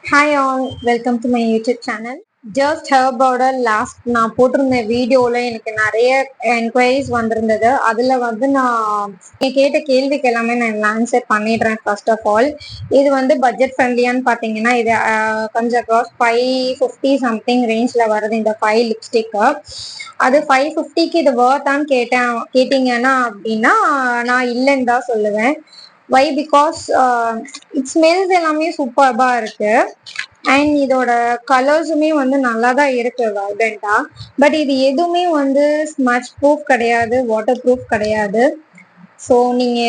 Hi all, welcome to my YouTube channel. Just ஹெர்போட last நான் போட்டிருந்த வீடியோவில் எனக்கு நிறைய என்கொயரிஸ் வந்திருந்தது. அதில் நான் கேட்ட கேள்விக்கு எல்லாமே நான் ஆன்சர் பண்ணிடுறேன். ஃபர்ஸ்ட் ஆஃப் ஆல், இது பட்ஜெட் ஃப்ரெண்ட்லியான்னு பார்த்தீங்கன்னா இது கொஞ்சம் க்ராஸ் 550 சம்திங் ரேஞ்சில் வருது இந்த 5 லிப்ஸ்டிக்கு. அது 550க்கு இது வர்த்தான்னு கேட்டீங்கன்னா அப்படின்னா நான் இல்லைன்னு தான் சொல்லுவேன். வை பிகாஸ் இட் ஸ்மெல்ஸ் எல்லாமே சூப்பர்பா இருக்கு அண்ட் இதோட கலர்ஸுமே நல்லா தான் இருக்கு வைப்ரண்டா. பட் இது எதுவுமே ஸ்மட்ச் ப்ரூஃப் கிடையாது, வாட்டர் ப்ரூஃப் கிடையாது. ஸோ நீங்க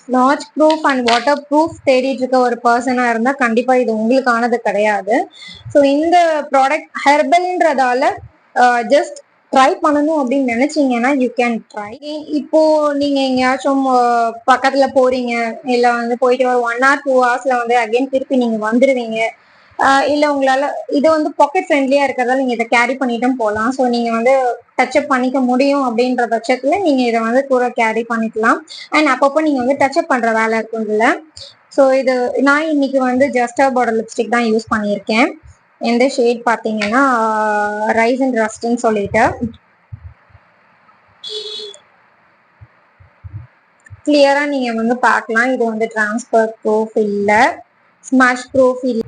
ஸ்மாட்ச் ப்ரூஃப் அண்ட் வாட்டர் ப்ரூஃப் தேடிட்டு இருக்க ஒரு பர்சனா இருந்தா கண்டிப்பா இது உங்களுக்கானது கிடையாது. ஸோ இந்த ப்ராடக்ட் ஹெர்பல்ன்றதால ஜஸ்ட் ட்ரை பண்ணணும் அப்படின்னு நினைச்சீங்கன்னா யூ கேன் ட்ரை. இப்போ நீங்க எங்கேயாச்சும் பக்கத்துல போறீங்க, இல்ல போயிட்டு ஒரு 1 hour 2 hours அகைன் திருப்பி நீங்க வந்துருவீங்க. இல்ல உங்களால இது பாக்கெட் ஃப்ரெண்ட்லியா இருக்கிறதால நீங்க இதை கேரி பண்ணிட்டும் போகலாம். ஸோ நீங்க டச்சப் பண்ணிக்க முடியும் அப்படின்ற பட்சத்துல நீங்க இதை கூட கேரி பண்ணிக்கலாம். அண்ட் அப்பப்போ நீங்க டச்சப் பண்ற வேலை இருக்கும் இதுல. ஸோ இது நான் இன்னைக்கு ஜஸ்ட் ஹெர்போட லிப்ஸ்டிக் தான் யூஸ் பண்ணியிருக்கேன். எந்த ஷேட் பார்த்தீங்கன்னா ரைஸ் அண்ட் ரஸ்ட்ன்னு சொல்லிட்டு கிளியரா நீங்க பார்க்கலாம். இது டிரான்ஸ்பர் ப்ரூஃப் இல்ல, ஸ்மாஷ் ப்ரூஃப் இல்ல.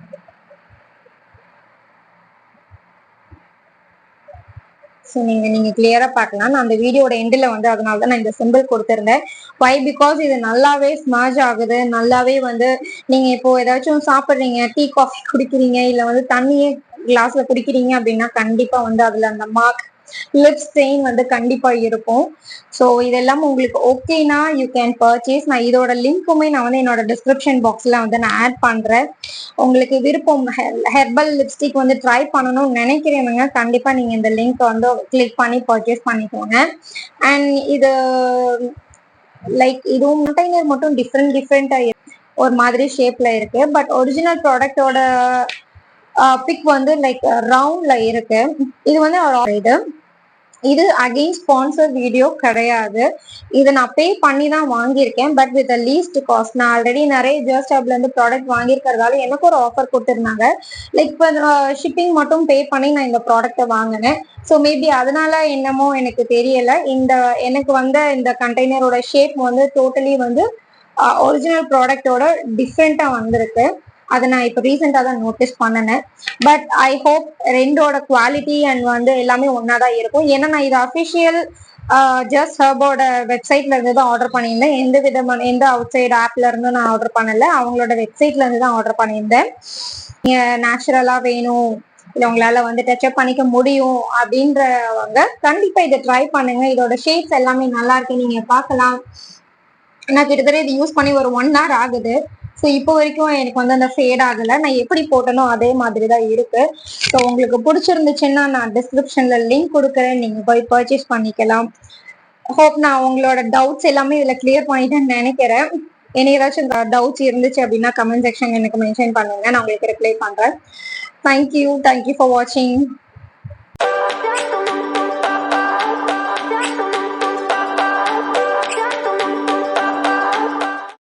ஸோ நீங்க கிளியரா பார்க்கலாம். நான் அந்த வீடியோட எண்டில் அதனால தான் நான் இந்த சிம்பிள் கொடுத்துருந்தேன். வை பிகாஸ் இது நல்லாவே ஸ்மாஷ் ஆகுது. நல்லாவே நீங்க இப்போ ஏதாச்சும் சாப்பிட்றீங்க, டீ காஃபி குடிக்கிறீங்க, இல்ல தண்ணியே கிளாஸ்ல குடிக்கிறீங்க அப்படின்னா கண்டிப்பா அதுல அந்த மார்க் லிப் ஸ்டெயின் கண்டிப்பா இருக்கும். ஸோ இதெல்லாம் உங்களுக்கு ஓகேனா யூ கேன் பர்ச்சேஸ். நான் இதோட லிங்க்குமே நான் என்னோட டிஸ்கிரிப்ஷன் பாக்ஸ்ல நான் ஆட் பண்றேன். உங்களுக்கு விருப்பம் ஹெர்பல் லிப்ஸ்டிக் ட்ரை பண்ணணும்னு நினைக்கிறவங்க கண்டிப்பா நீங்க இந்த லிங்க் கிளிக் பண்ணி பர்ச்சேஸ் பண்ணிக்கோங்க. அண்ட் இது லைக் இதுவும் கண்டெய்னர் மட்டும் டிஃப்ரெண்டா ஒரு மாதிரி ஷேப்ல இருக்கு. பட் ஒரிஜினல் ப்ராடக்டோட பிக் லைக் ரவுண்ட்ல இருக்கு. இது இது அகெயின் ஸ்பான்சர் வீடியோ கிடையாது. இதை நான் பே பண்ணி தான் வாங்கியிருக்கேன். But with least cost. நான் ஆல்ரெடி நிறைய ஜஸ்ட் ஹப்ல இருந்து ப்ராடக்ட் வாங்கியிருக்கிறதால எனக்கு ஒரு ஆஃபர் கொடுத்துருந்தாங்க. லைக் இப்போ ஷிப்பிங் மட்டும் பே பண்ணி நான் இந்த ப்ராடக்டை வாங்கினேன். ஸோ மேபி அதனால என்னமோ எனக்கு தெரியல. எனக்கு இந்த கண்டெய்னரோட ஷேப் டோட்டலி ஒரிஜினல் ப்ராடக்டோட டிஃப்ரெண்டா வந்திருக்கு. அதை நான் இப்போ ரீசெண்டாக தான் நோட்டீஸ் பண்ணினேன். பட் ஐ ஹோப் ரெண்டோட குவாலிட்டி அண்ட் எல்லாமே ஒன்றா தான் இருக்கும். ஏன்னா நான் இது அஃபிஷியல் ஜஸ்ட் ஹெர்போட வெப்சைட்ல இருந்து தான் ஆர்டர் பண்ணியிருந்தேன். எந்த அவுட் சைடு ஆப்ல இருந்தும் நான் ஆர்டர் பண்ணல. அவங்களோட வெப்சைட்ல இருந்து தான் ஆர்டர் பண்ணியிருந்தேன். நீங்க நேச்சுரலா வேணும், இல்லை உங்களால டச்சப் பண்ணிக்க முடியும் அப்படின்றவங்க கண்டிப்பா இதை ட்ரை பண்ணுங்க. இதோட ஷேப்ஸ் எல்லாமே நல்லா இருக்கு, நீங்க பார்க்கலாம். நான் கிட்டத்தட்ட இது யூஸ் பண்ணி ஒரு 1 hour ஆகுது. ஸோ இப்போ வரைக்கும் எனக்கு அந்த ஃபேட் ஆகலை. நான் எப்படி போட்டனோ அதே மாதிரி தான் இருக்கு. ஸோ உங்களுக்கு பிடிச்சிருந்துச்சுன்னா நான் டிஸ்கிரிப்ஷன்ல லிங்க் கொடுக்குறேன், நீங்க போய் பர்ச்சேஸ் பண்ணிக்கலாம். ஹோப் நான் உங்களோட டவுட்ஸ் எல்லாமே இதில் கிளியர் பண்ணிட்டேன்னு நினைக்கிறேன். எனக்கு ஏதாச்சும் டவுட்ஸ் இருந்துச்சு அப்படின்னா கமெண்ட் செக்ஷன் எனக்கு மென்ஷன் பண்ணுங்க, நான் உங்களுக்கு ரிப்ளை பண்றேன். தேங்க்யூ ஃபார் வாட்சிங்.